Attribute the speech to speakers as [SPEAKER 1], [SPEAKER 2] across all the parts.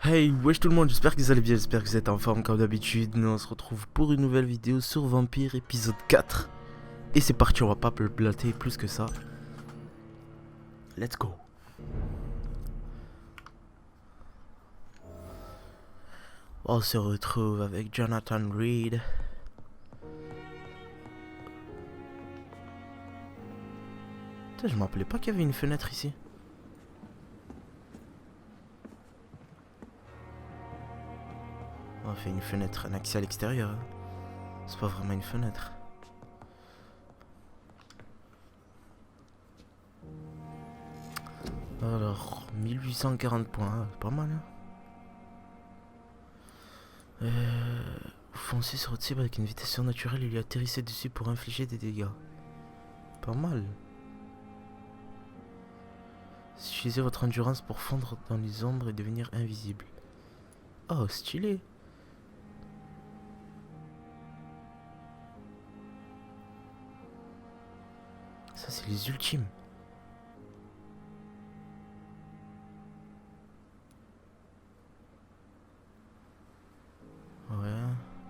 [SPEAKER 1] Hey, wesh tout le monde, j'espère que vous allez bien, j'espère que vous êtes en forme comme d'habitude. Nous on se retrouve pour une nouvelle vidéo sur Vampire épisode 4. Et c'est parti, on va pas blater plus que ça. Let's go. On se retrouve avec Jonathan Reed. Putain, je me rappelais pas qu'il y avait une fenêtre ici. On fait une fenêtre, un accès à l'extérieur. Hein. C'est pas vraiment une fenêtre. Alors, 1840 points, c'est pas mal. Hein. Vous foncez sur votre cible avec une vitesse surnaturelle et lui atterrissez dessus pour infliger des dégâts. Pas mal. Utilisez votre endurance pour fondre dans les ombres et devenir invisible. Oh, stylé. Ça, c'est les ultimes. Ouais.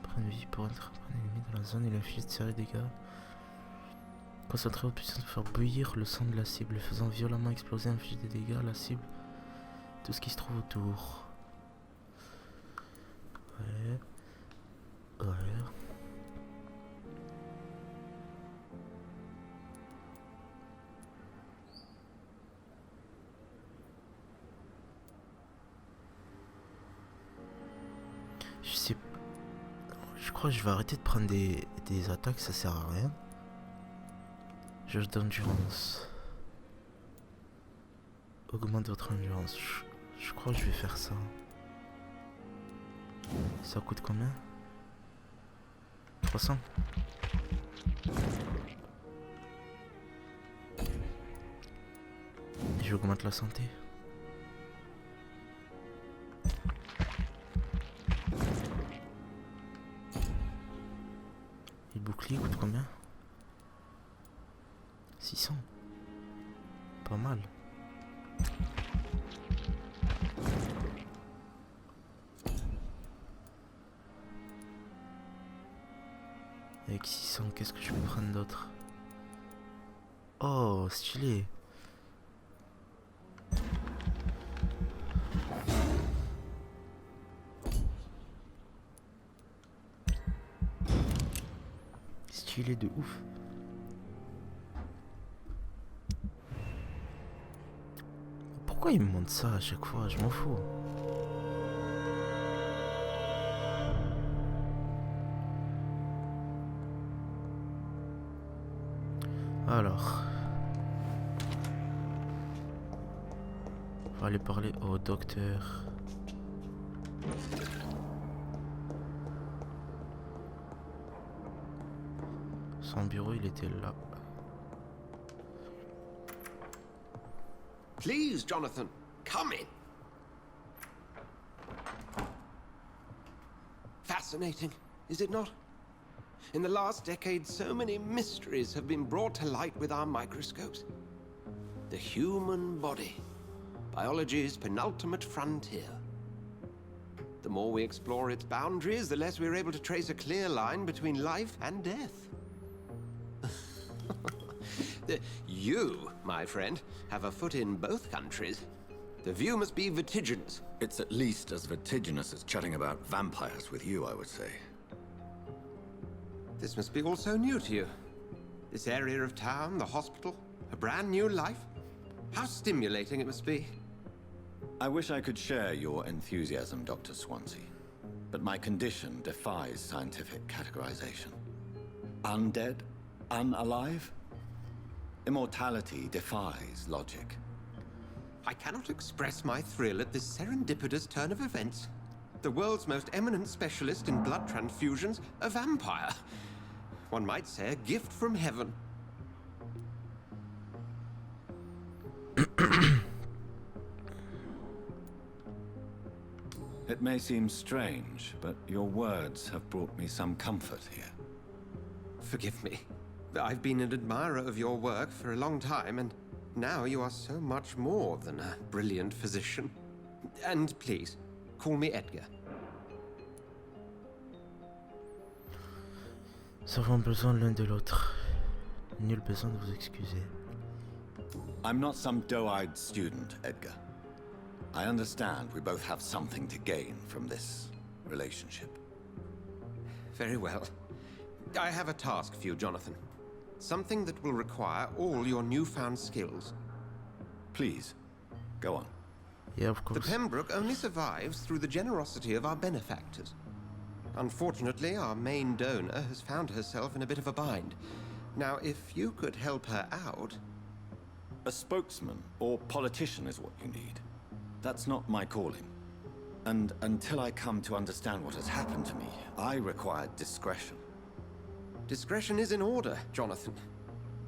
[SPEAKER 1] Prendre vie pour être un ennemi dans la zone et l'inflige de série dégâts. Concentrez votre puissance pour faire bouillir le sang de la cible, faisant violemment exploser, infliger des dégâts à la cible, tout ce qui se trouve autour. Ouais. Ouais. Je crois que je vais arrêter de prendre des attaques, ça sert à rien. Jauge d'endurance. Augmente votre endurance. Je crois que je vais faire ça. Ça coûte combien? 300. Et j'augmente la santé. Et le bouclier coûte combien? 600. Pas mal. Avec 600, qu'est-ce que je peux prendre d'autre? Oh, stylé. Stylé de ouf. Pourquoi il me montre ça à chaque fois? Je m'en fous. Alors, on va aller parler au docteur. Son bureau, il était là.
[SPEAKER 2] Please, Jonathan, come in. Fascinating, is it not? In the last decade, so many mysteries have been brought to light with our microscopes. The human body, biology's penultimate frontier. The more we explore its boundaries, the less we're able to trace a clear line between life and death. You, my friend, have a foot in both countries. The view must be vertiginous.
[SPEAKER 3] It's at least as vertiginous as chatting about vampires with you, I would say.
[SPEAKER 2] This must be all so new to you. This area of town, the hospital, a brand new life. How stimulating it must be.
[SPEAKER 3] I wish I could share your enthusiasm, Dr. Swansea. But my condition defies scientific categorization. Undead? Unalive? Immortality defies logic.
[SPEAKER 2] I cannot express my thrill at this serendipitous turn of events. The world's most eminent specialist in blood transfusions, a vampire. One might say a gift from heaven.
[SPEAKER 3] It may seem strange, but your words have brought me some comfort here.
[SPEAKER 2] Forgive me. I've been an admirer of your work for a long time, and now you are so much more than a brilliant physician. And please, call me Edgar.
[SPEAKER 1] Nous avons besoin l'un de l'autre. Nul besoin de vous excuser.
[SPEAKER 3] I'm not some doe-eyed student, Edgar. I understand we both have something to gain from this relationship.
[SPEAKER 2] Very well. I have a task for you, Jonathan. Something that will require all your newfound skills.
[SPEAKER 3] Please, go on.
[SPEAKER 1] Yeah, of
[SPEAKER 2] The
[SPEAKER 1] course.
[SPEAKER 2] Pembroke only survives through the generosity of our benefactors. Unfortunately, our main donor has found herself in a bit of a bind. Now, if you could help her out...
[SPEAKER 3] A spokesman or politician is what you need. That's not my calling. And until I come to understand what has happened to me, I require discretion.
[SPEAKER 2] Discretion is in order, Jonathan.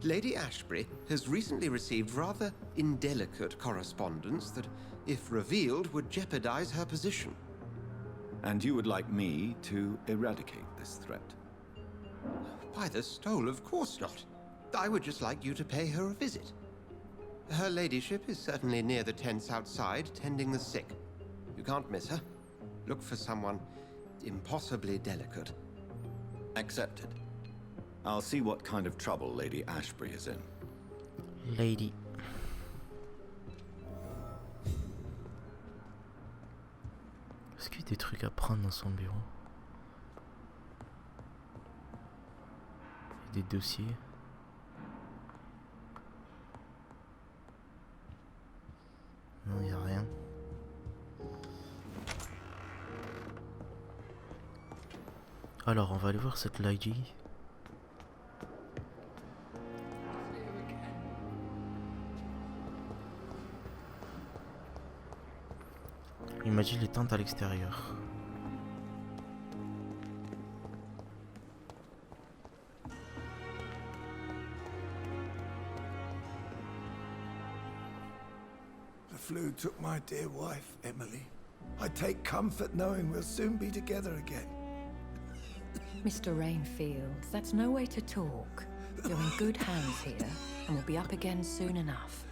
[SPEAKER 2] Lady Ashbury has recently received rather indelicate correspondence that, if revealed, would jeopardize her position.
[SPEAKER 3] And you would like me to eradicate this threat?
[SPEAKER 2] By the stole, of course not. I would just like you to pay her a visit. Her ladyship is certainly near the tents outside, tending the sick. You can't miss her. Look for someone impossibly delicate.
[SPEAKER 3] Accepted. I'll see what kind of trouble Lady Ashbury is in.
[SPEAKER 1] Lady. Est-ce qu'il y a des trucs à prendre dans son bureau? Des dossiers. Non, il n'y a rien. Alors, on va aller voir cette lady. Il m'a dit les tentes à l'extérieur.
[SPEAKER 4] The flu took my dear wife, Emily. I take comfort knowing we'll soon be together again.
[SPEAKER 5] Mr. Rainfield, that's no way to talk. You're in good hands here, and we'll be up again soon enough.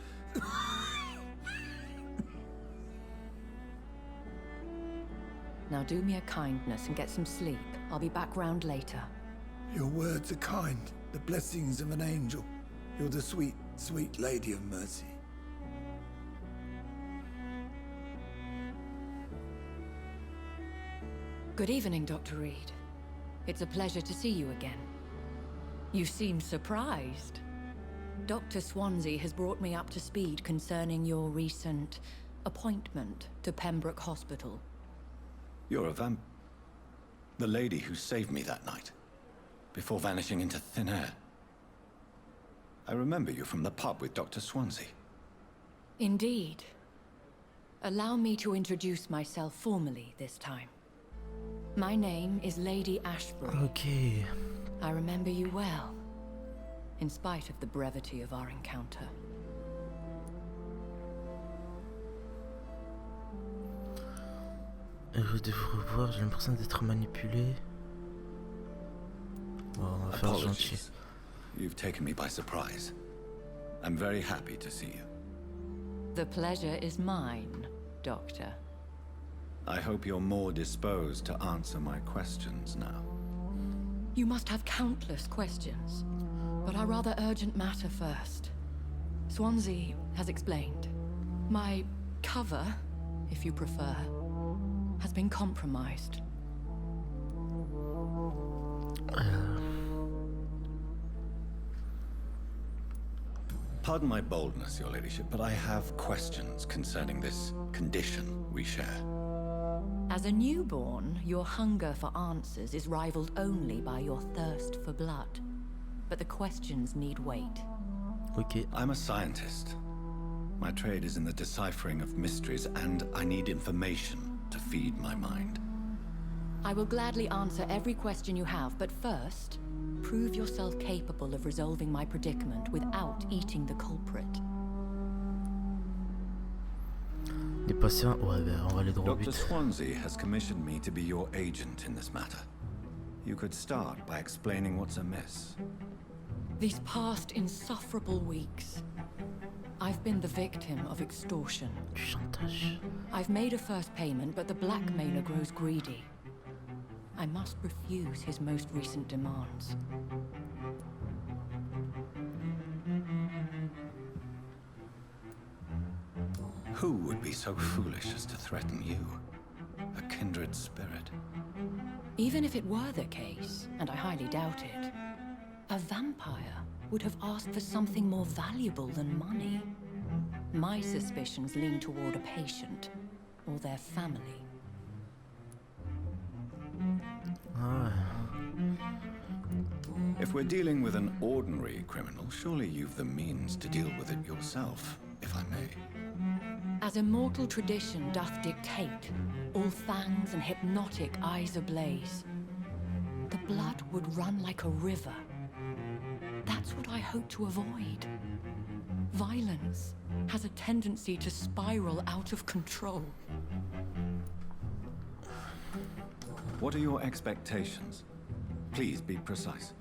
[SPEAKER 5] Now do me a kindness and get some sleep. I'll be back round later.
[SPEAKER 4] Your words are kind, the blessings of an angel. You're the sweet, sweet lady of mercy.
[SPEAKER 5] Good evening, Dr. Reed. It's a pleasure to see you again. You seem surprised. Dr. Swansea has brought me up to speed concerning your recent appointment to Pembroke Hospital.
[SPEAKER 3] You're a vamp... The lady who saved me that night, before vanishing into thin air. I remember you from the pub with Dr. Swansea.
[SPEAKER 5] Indeed. Allow me to introduce myself formally this time. My name is Lady Ashbury.
[SPEAKER 1] Ok.
[SPEAKER 5] I remember you well, in spite of the brevity of our encounter.
[SPEAKER 1] Heureux de vous revoir, j'ai l'impression d'être manipulé. Bon, on va faire gentil.
[SPEAKER 3] Apologies. You've taken me by surprise. I'm very happy to see you.
[SPEAKER 5] The pleasure is mine, Doctor.
[SPEAKER 3] I hope you're more disposed to answer my questions now.
[SPEAKER 5] You must have countless questions, but our rather urgent matter first. Swansea has explained. My cover, if you prefer, has been compromised.
[SPEAKER 3] Pardon my boldness, Your Ladyship, but I have questions concerning this condition we share.
[SPEAKER 5] As a newborn, your hunger for answers is rivaled only by your thirst for blood. But the questions need wait.
[SPEAKER 1] Ok.
[SPEAKER 3] I'm a scientist. My trade is in the deciphering of mysteries, and I need information to feed my mind.
[SPEAKER 5] I will gladly answer every question you have, but first, prove yourself capable of resolving my predicament without eating the culprit.
[SPEAKER 1] Les patients, ouais, ben, on va aller droit au
[SPEAKER 3] Dr.
[SPEAKER 1] but.
[SPEAKER 3] Swansea has commissioned me to be your agent in this matter. You could start by explaining what's amiss.
[SPEAKER 5] These past insufferable weeks, I've been the victim of extortion.
[SPEAKER 1] Du chantage.
[SPEAKER 5] I've made a first payment, but the blackmailer grows greedy. I must refuse his most recent demands.
[SPEAKER 3] Who would be so foolish as to threaten you? A kindred spirit.
[SPEAKER 5] Even if it were the case, and I highly doubt it, a vampire would have asked for something more valuable than money. My suspicions lean toward a patient or their family.
[SPEAKER 1] Ah,
[SPEAKER 3] If we're dealing with an ordinary criminal, surely you've the means to deal with it yourself, if I may.
[SPEAKER 5] As immortal tradition doth dictate, all fangs and hypnotic eyes ablaze, the blood would run like a river. That's what I hope to avoid. Violence has a tendency to spiral out of control.
[SPEAKER 3] What are your expectations? Please be precise.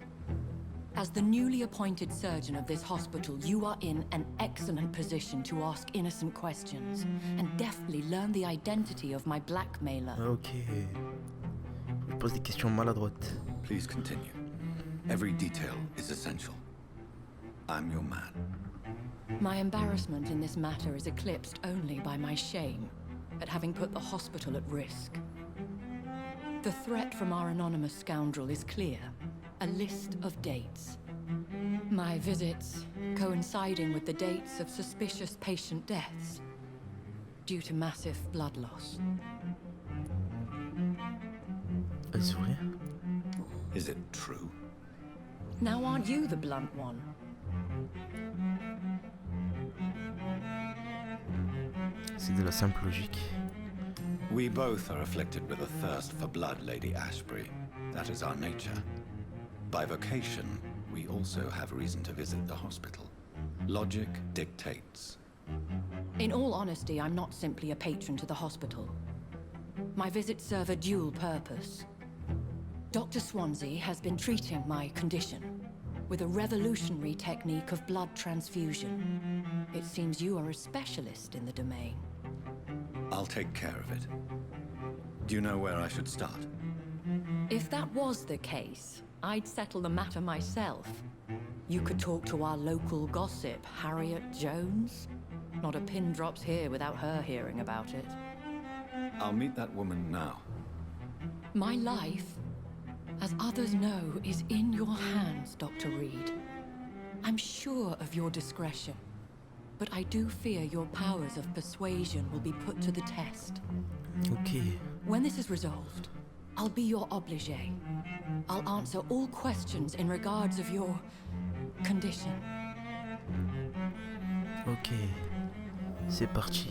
[SPEAKER 5] As the newly appointed surgeon of this hospital, you are in an excellent position to ask innocent questions and deftly learn the identity of my blackmailer.
[SPEAKER 1] ok. Je pose des questions maladroites.
[SPEAKER 3] Please continue. Every detail is essential. I'm your man.
[SPEAKER 5] My embarrassment in this matter is eclipsed only by my shame at having put the hospital at risk. The threat from our anonymous scoundrel is clear. A list of dates. My visits coinciding with the dates of suspicious patient deaths due to massive blood loss.
[SPEAKER 1] Est-ce vrai?
[SPEAKER 3] Is it true?
[SPEAKER 5] Now aren't you the blunt one?
[SPEAKER 1] C'est de la simple logique.
[SPEAKER 3] We both are afflicted with a thirst for blood, Lady Ashbury. That is our nature. By vocation, we also have reason to visit the hospital. Logic dictates.
[SPEAKER 5] In all honesty, I'm not simply a patron to the hospital. My visits serve a dual purpose. Dr. Swansea has been treating my condition with a revolutionary technique of blood transfusion. It seems you are a specialist in the domain.
[SPEAKER 3] I'll take care of it. Do you know where I should start?
[SPEAKER 5] If that was the case, I'd settle the matter myself. You could talk to our local gossip, Harriet Jones. Not a pin drops here without her hearing about it.
[SPEAKER 3] I'll meet that woman now.
[SPEAKER 5] My life, as others know, is in your hands, Dr. Reed. I'm sure of your discretion, but I do fear your powers of persuasion will be put to the test.
[SPEAKER 1] Ok.
[SPEAKER 5] When this is resolved, I'll be your obligé. I'll answer all questions in regards of your condition.
[SPEAKER 1] Ok. C'est parti.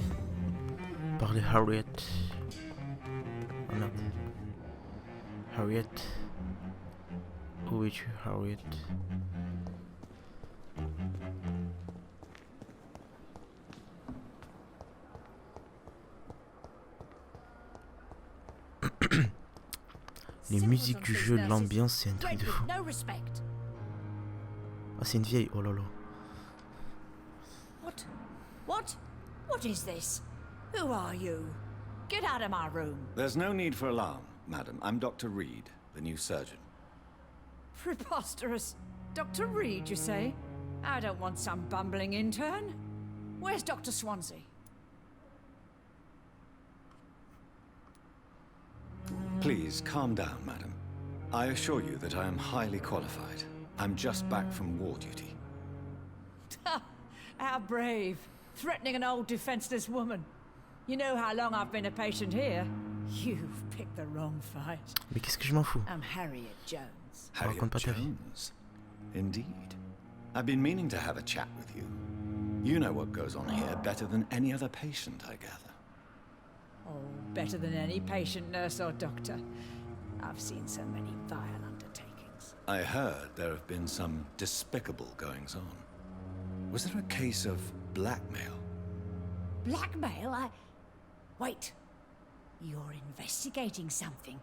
[SPEAKER 1] Parler Harriet. Oh merde. Harriet. Où es-tu, Harriet? Les musiques du jeu, l'ambiance, c'est un truc de fou. Ah, c'est une vieille, oh là là.
[SPEAKER 6] What is this? Who are you? Get out of my room.
[SPEAKER 3] There's no need for alarm, madam. I'm Dr. Reed, the new surgeon.
[SPEAKER 6] Preposterous. Dr. Reed, you say? I don't want some bumbling intern. Where's Dr. Swansea?
[SPEAKER 3] Please, calm down, madam. I assure you that I am highly qualified. I'm just back from war duty.
[SPEAKER 6] How brave. Threatening an old defenseless woman. You know how long I've been a patient here? You've picked the wrong fight.
[SPEAKER 1] Mais qu'est-ce que je m'en fous?
[SPEAKER 6] I'm Harriet Jones.
[SPEAKER 3] Harriet
[SPEAKER 1] Raconte pas ta vie.
[SPEAKER 3] Jones. Indeed. I've been meaning to have a chat with you. You know what goes on here better than any other patient, I gather.
[SPEAKER 6] Oh, better than any patient, nurse or doctor. I've seen so many vile undertakings.
[SPEAKER 3] I heard there have been some despicable goings-on. Was there a case of blackmail?
[SPEAKER 6] Blackmail? Wait. You're investigating something.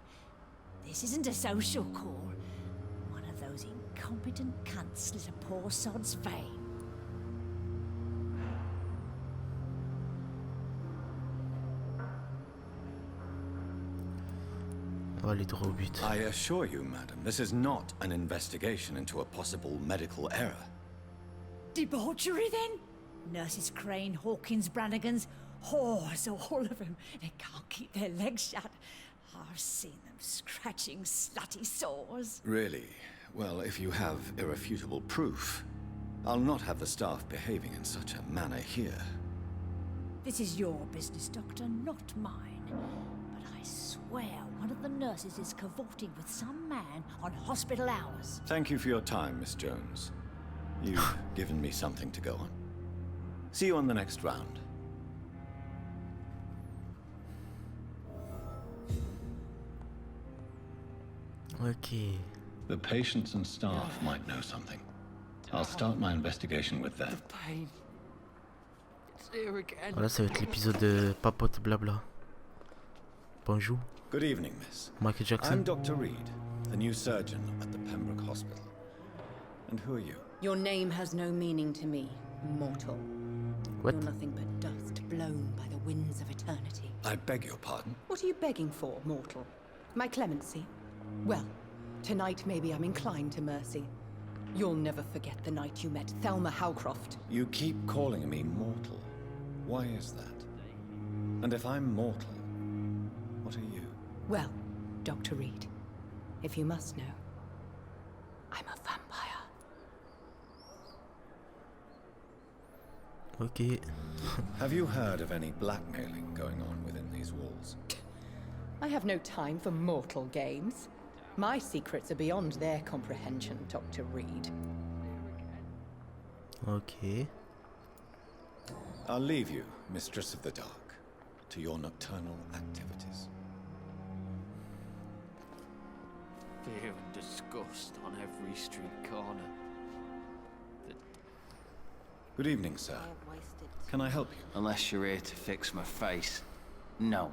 [SPEAKER 6] This isn't a social call. One of those incompetent cunts slit a poor sod's vein.
[SPEAKER 1] On va aller droit au but.
[SPEAKER 3] I assure you, madam, this is not an investigation into a possible medical error.
[SPEAKER 6] Debauchery, then? Nurses Crane, Hawkins, Brannigans, whores, all of them. They can't keep their legs shut. I've seen them scratching slutty sores.
[SPEAKER 3] Really? Well, if you have irrefutable proof, I'll not have the staff behaving in such a manner here.
[SPEAKER 6] This is your business, Doctor, not mine. But I swear one of the nurses is cavorting with some man on hospital hours.
[SPEAKER 3] Thank you for your time, Miss Jones. You've given me something to go on. See you on the next round.
[SPEAKER 1] Ok.
[SPEAKER 3] The patients and staff might know something. I'll start my investigation with them.
[SPEAKER 2] Pain. It's here again.
[SPEAKER 1] Voilà, ça va être l'épisode de papote blabla. Bonjour.
[SPEAKER 3] Good evening, miss.
[SPEAKER 1] Michael Jackson.
[SPEAKER 3] I'm Dr. Reed, the new surgeon at the Pembroke Hospital. And who are you?
[SPEAKER 7] Your name has no meaning to me, mortal.
[SPEAKER 1] What?
[SPEAKER 7] You're nothing but dust blown by the winds of eternity.
[SPEAKER 3] I beg your pardon.
[SPEAKER 7] What are you begging for, mortal? My clemency? Well, tonight maybe I'm inclined to mercy. You'll never forget the night you met Thelma Howcroft.
[SPEAKER 3] You keep calling me mortal. Why is that? And if I'm mortal, what are you?
[SPEAKER 7] Well, Dr. Reed, if you must know, I'm a vampire.
[SPEAKER 1] Ok.
[SPEAKER 3] Have you heard of any blackmailing going on within these walls?
[SPEAKER 7] I have no time for mortal games. My secrets are beyond their comprehension, Dr. Reed.
[SPEAKER 1] Ok.
[SPEAKER 3] I'll leave you, Mistress of the Dark, to your nocturnal activities.
[SPEAKER 2] Fear and disgust on every street corner.
[SPEAKER 3] Good evening, sir. Can I help you?
[SPEAKER 2] Unless you're here to fix my face. No.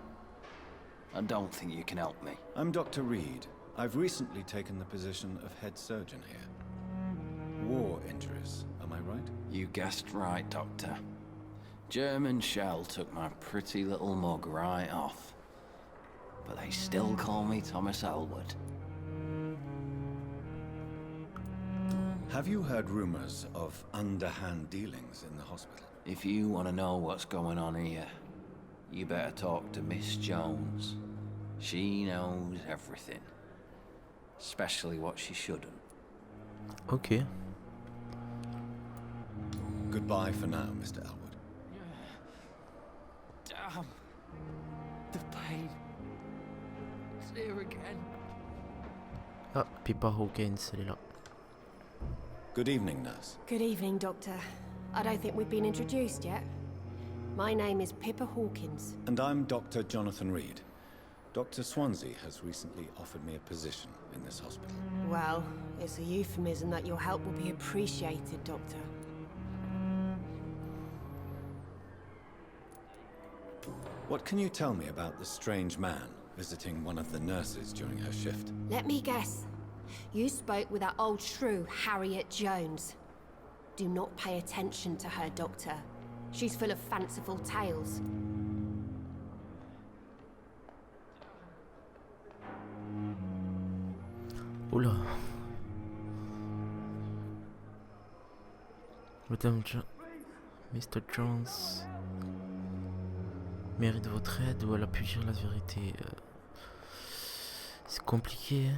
[SPEAKER 2] I don't think you can help me.
[SPEAKER 3] I'm Dr. Reed. I've recently taken the position of head surgeon here. War injuries, am I right?
[SPEAKER 2] You guessed right, Doctor. German shell took my pretty little mug right off. But they still call me Thomas Elwood.
[SPEAKER 3] Have you heard rumors of underhand dealings in the hospital?
[SPEAKER 2] If you want to know what's going on here, you better talk to Miss Jones. She knows everything. Especially what she shouldn't.
[SPEAKER 1] Ok.
[SPEAKER 3] Goodbye for now, Mr. Elwood.
[SPEAKER 2] Damn. The pain. It's here again.
[SPEAKER 1] Ah, Pippa Hawkins, elle est là.
[SPEAKER 3] Good evening, nurse.
[SPEAKER 8] Good evening, Doctor. I don't think we've been introduced yet. My name is Pippa Hawkins.
[SPEAKER 3] And I'm Dr. Jonathan Reed. Dr. Swansea has recently offered me a position in this hospital.
[SPEAKER 8] Well, it's a euphemism that your help will be appreciated, Doctor.
[SPEAKER 3] What can you tell me about the strange man visiting one of the nurses during her shift?
[SPEAKER 8] Let me guess. You spoke with that old shrew, Harriet Jones. Do not pay attention to her, Doctor. She's full of fanciful tales.
[SPEAKER 1] Oula. Mr. Jones mérite votre aide ou elle a pu dire la vérité. C'est compliqué.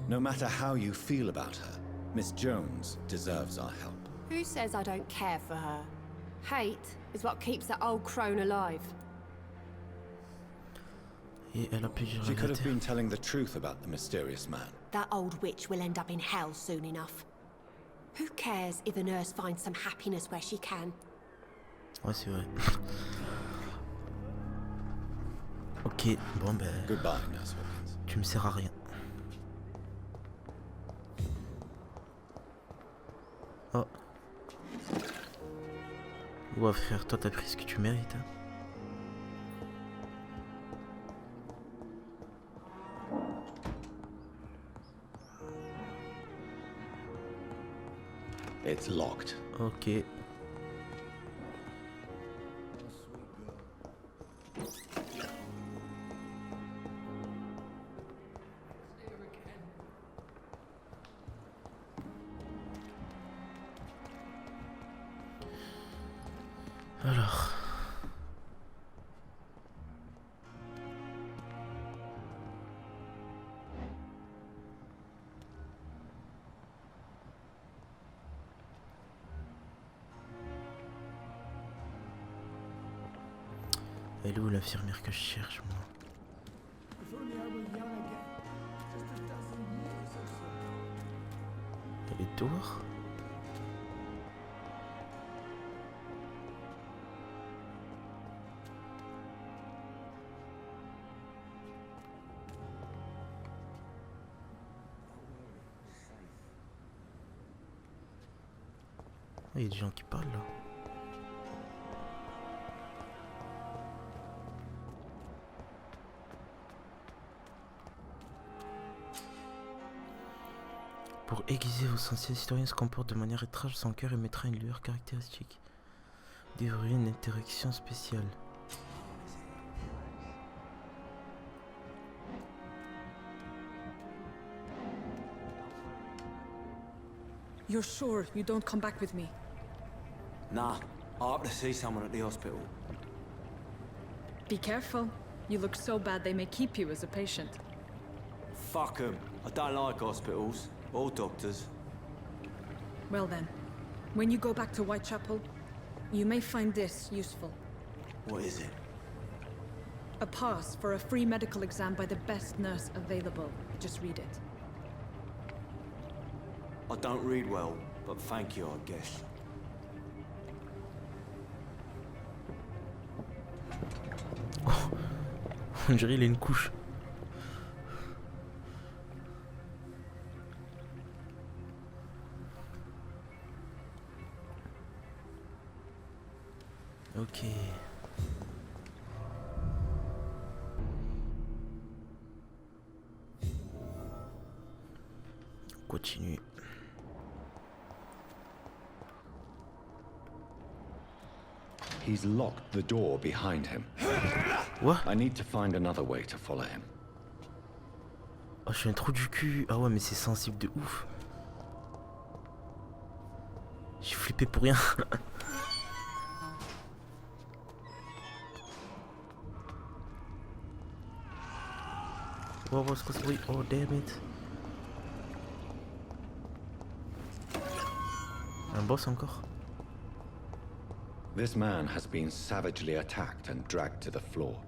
[SPEAKER 3] No matter how you feel about her, Miss Jones deserves our help.
[SPEAKER 8] Who says I don't care for her? Hate is what keeps that old crone alive.
[SPEAKER 1] Et elle a pu dire la
[SPEAKER 3] She could have
[SPEAKER 1] vérité.
[SPEAKER 3] been telling the truth about the mysterious man.
[SPEAKER 8] That old witch will end up in hell soon enough. Who cares if the nurse finds some happiness where she can?
[SPEAKER 1] Ouais, c'est vrai. Ok, bon ben,
[SPEAKER 3] Goodbye, Nurse Hawkins.
[SPEAKER 1] tu me sers à rien. Oh. Ouais frère, toi t'as pris ce que tu mérites. Hein.
[SPEAKER 3] It's locked.
[SPEAKER 1] Ok. Alors. Elle est où l'infirmière que je cherche, moi? Elle est dehors? Il y a des gens qui parlent là. Pour aiguiser vos sens, l'historien se comporte de manière étrange, son cœur émettra une lueur caractéristique. Déverrouiller une interaction spéciale.
[SPEAKER 9] You're sure you don't come back with me?
[SPEAKER 10] Nah, I have to see someone at the hospital.
[SPEAKER 9] Be careful. You look so bad they may keep you as a patient.
[SPEAKER 10] Fuck 'em. I don't like hospitals or doctors.
[SPEAKER 9] Well then, when you go back to Whitechapel, you may find this useful.
[SPEAKER 10] What is it?
[SPEAKER 9] A pass for a free medical exam by the best nurse available. Just read it.
[SPEAKER 10] I don't read well, but thank you, I guess.
[SPEAKER 1] Oh, on dirait il a une couche. Ok. Continue.
[SPEAKER 3] He's locked the door behind him.
[SPEAKER 1] What?
[SPEAKER 3] I need to find another way to follow him.
[SPEAKER 1] Oh, je suis un trou du cul. Ah ouais, mais c'est sensible de ouf. J'ai flippé pour rien. Oh, what's this? Wait, oh, damn it. Un boss encore?
[SPEAKER 3] This man has been savagely attacked and dragged to the floor.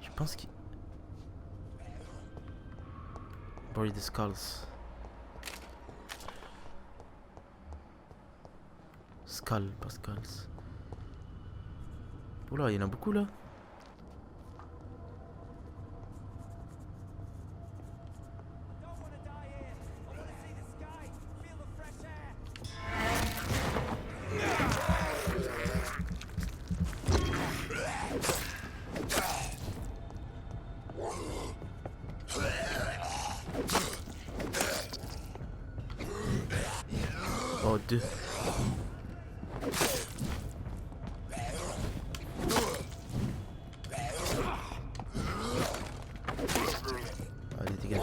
[SPEAKER 1] Je pense qu'il... Bury the skulls. Skull, pas skulls. Oula, il y en a beaucoup là. Oh, deux. Allez, dégage.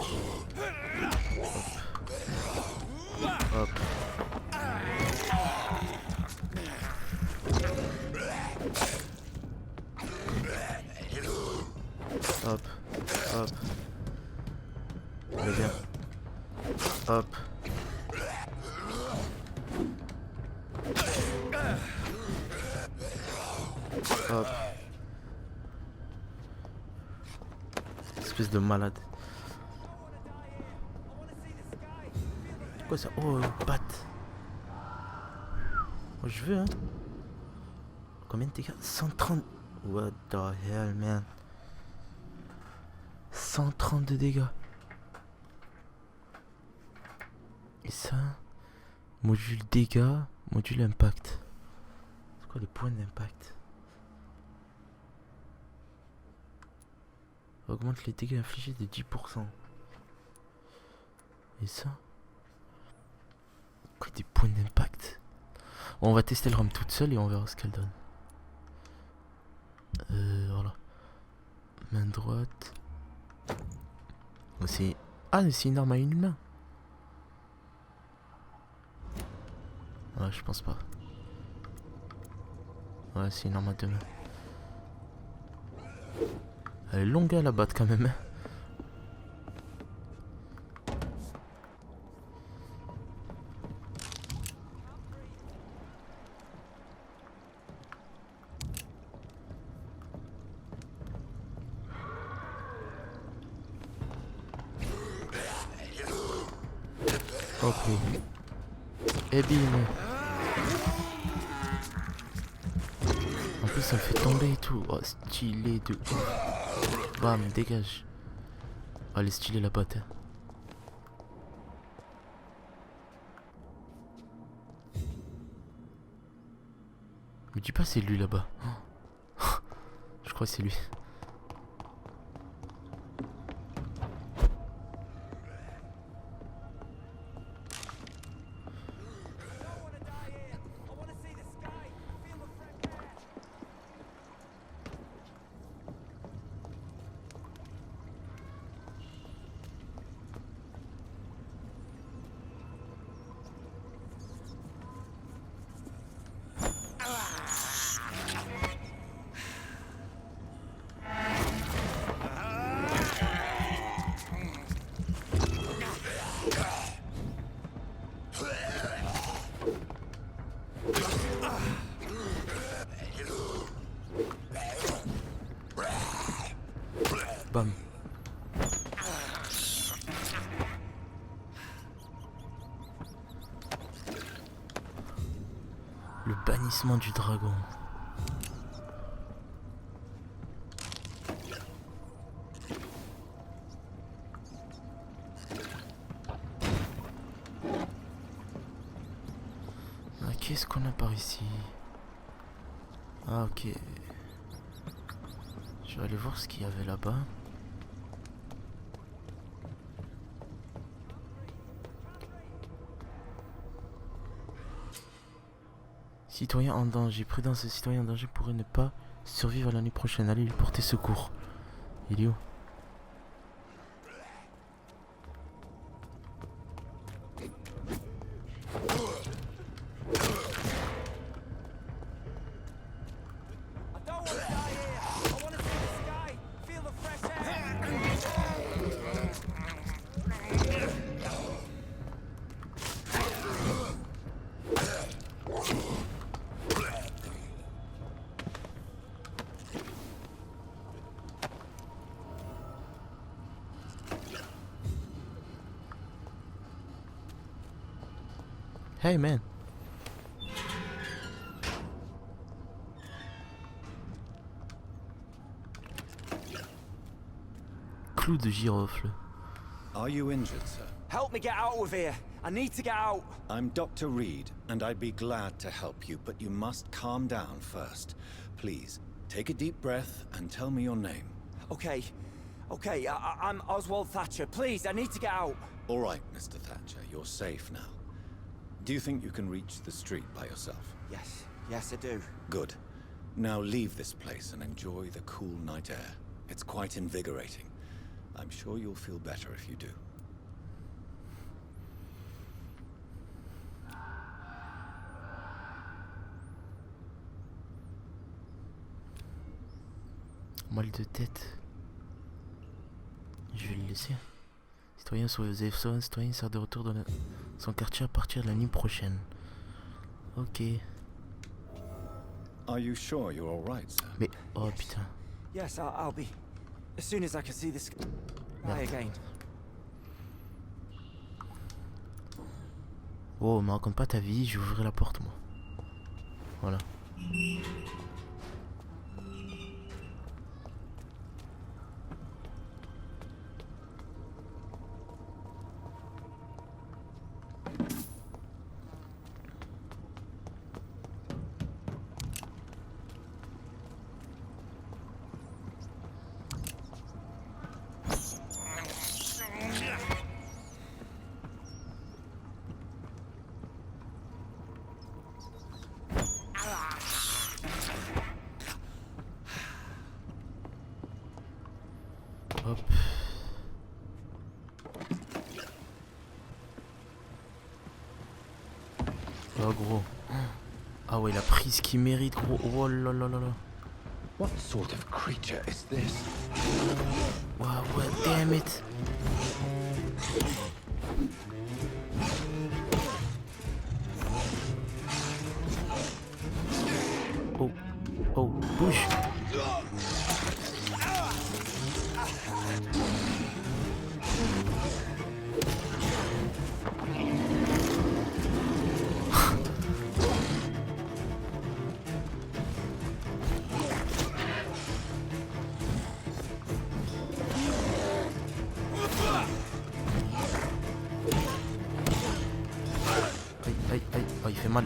[SPEAKER 1] Hop. Hop. Hop. Hop. Allez, viens. Hop. Hop. Espèce de malade. Quoi ça? Oh, batte. Oh, je veux, hein. Combien de dégâts? 130. What the hell, man. 130 de dégâts. Et ça, module dégâts, module impact. C'est quoi les points d'impact? Augmente les dégâts infligés de 10%. Et ça, Quoi, des points d'impact? Bon, on va tester le rame toute seule et on verra ce qu'elle donne. Voilà. Main droite. C'est... Ah, c'est une arme à une main. Ouais, je pense pas. Ouais, c'est une arme à deux mains. Elle est longue à la batte quand même. Ok. Et bim. En plus ça me fait tomber et tout. Oh, stylé de ouf. Bam, dégage. Oh, elle est stylée la botte. Me dis pas c'est lui là-bas. Je crois que c'est lui. Bam. Le bannissement du dragon. Ah, qu'est-ce qu'on a par ici? Ah, ok. Je vais aller voir ce qu'il y avait là-bas. Citoyen en danger. Prudence, ce citoyen en danger pourrait ne pas survivre l'année prochaine. Allez lui porter secours. Il est où? Hey man. Clou de girofle.
[SPEAKER 3] Are you injured, sir?
[SPEAKER 10] Help me get out of here. I need to get out.
[SPEAKER 3] I'm Dr. Reed, and I'd be glad to help you, but you must calm down first. Please, take a deep breath and tell me your name.
[SPEAKER 10] Okay. I'm Oswald Thatcher. Please, I need to get out.
[SPEAKER 3] All right, Mr. Thatcher, you're safe now. Do you think you can reach the street by yourself?
[SPEAKER 10] Yes, I do.
[SPEAKER 3] Good. Now leave this place and enjoy the cool night air. It's quite invigorating. I'm sure you'll feel better if you do.
[SPEAKER 1] Mal de tête. Je vais le laisser. Citoyen sur les F1, citoyen sert de retour dans son quartier à partir de la nuit prochaine. Ok.
[SPEAKER 3] Are you sure you're all right, sir?
[SPEAKER 1] Mais oh putain.
[SPEAKER 10] Yes, I'll be. As soon as I can see the sky again.
[SPEAKER 1] Oh, me raconte pas ta vie, je vais ouvrir la porte moi. Voilà. Hop. Oh gros. Ah ouais, il a pris ce qu'il mérite gros. Oh là là là là.
[SPEAKER 3] What sort of creature is this?
[SPEAKER 1] Wow, ouais, damn it. Oh, oh, bouge. Aïe, aïe, aïe, oh, il fait mal.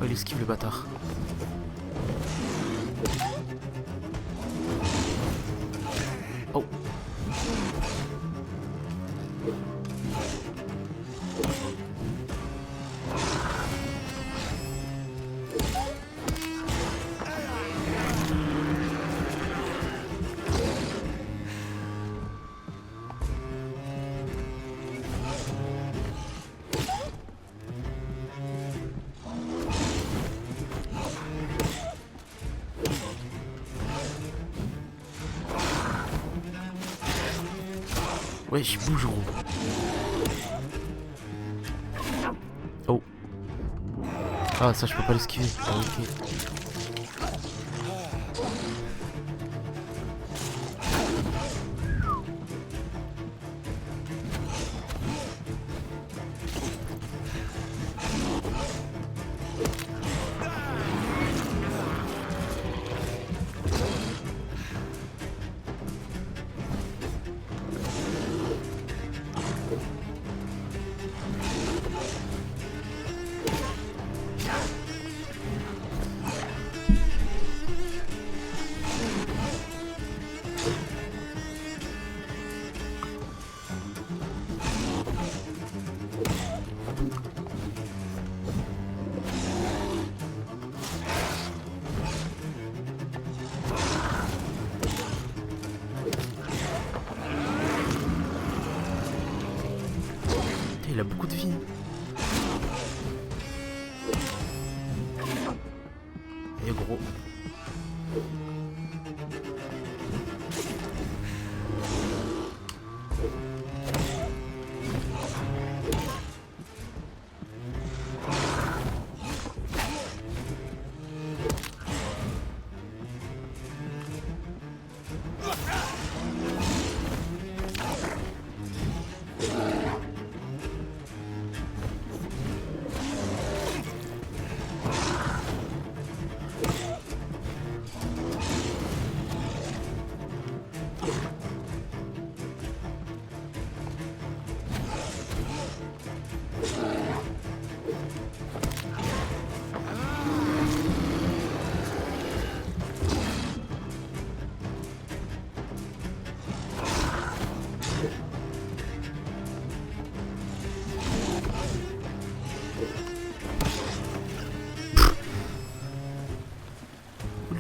[SPEAKER 1] Oh, il esquive le bâtard. Oh. Ouais, je bouge gros. Oh. Ah ça je peux pas l'esquiver. Ah, ok. Il a beaucoup de vie. Et gros.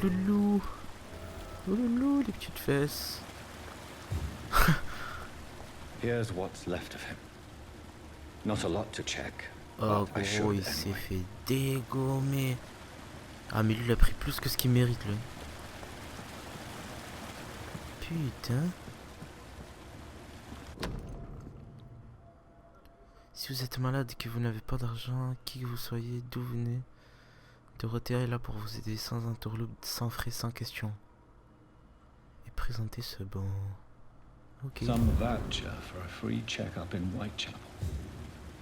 [SPEAKER 1] Loulou. Loulou, les petites fesses.
[SPEAKER 3] Here's what's left of him. Not a lot to check.
[SPEAKER 1] Oh
[SPEAKER 3] but I should
[SPEAKER 1] gros, il s'est
[SPEAKER 3] anyway.
[SPEAKER 1] fait dégommer. Ah mais lui il a pris plus que ce qu'il mérite lui. Putain. Si vous êtes malade et que vous n'avez pas d'argent, qui que vous soyez, d'où vous venez, Dorothea est là pour vous aider sans interlude, sans frais, sans question. Et présenter ce bon. Ok.
[SPEAKER 3] Some voucher for a free checkup in Whitechapel.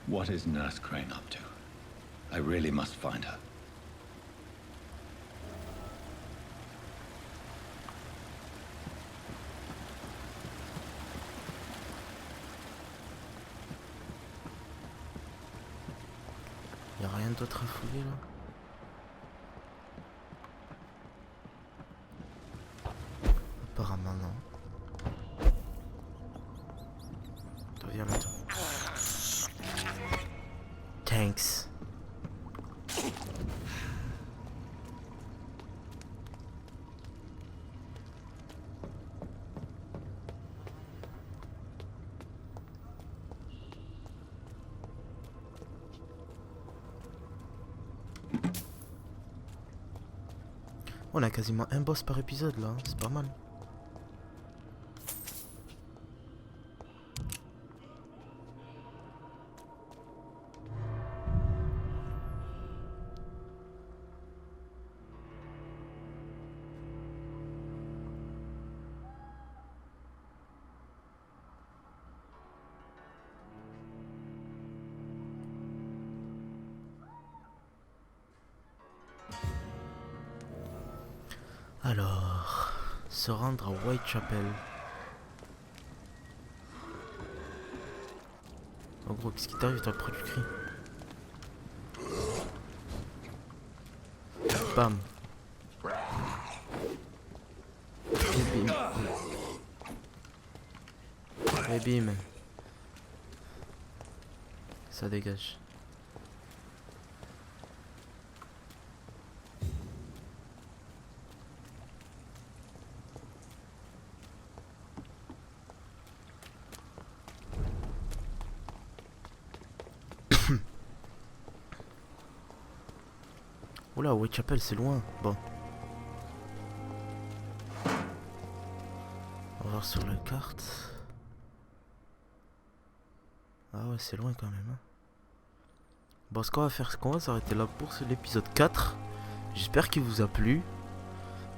[SPEAKER 3] What is Nurse Crane up to? I really must find her.
[SPEAKER 1] Y a rien d'autre à fouiller là? Apparemment non. Toi viens là toi. Thanks. On a quasiment un boss par épisode là, c'est pas mal. Alors, se rendre à Whitechapel. En gros, qu'est-ce qui t'arrive, toi, le produit cri? Bam. Et bim. Et bim. Ça dégage. Oula, Whitechapel c'est loin. Bon. On va voir sur la carte. Ah ouais, c'est loin quand même. Hein. Bon, ce qu'on va faire, c'est qu'on va s'arrêter là pour l'épisode 4. J'espère qu'il vous a plu.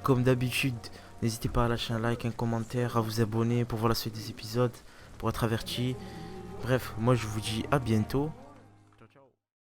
[SPEAKER 1] Comme d'habitude, n'hésitez pas à lâcher un like, un commentaire, à vous abonner pour voir la suite des épisodes, pour être averti. Bref, moi je vous dis à bientôt.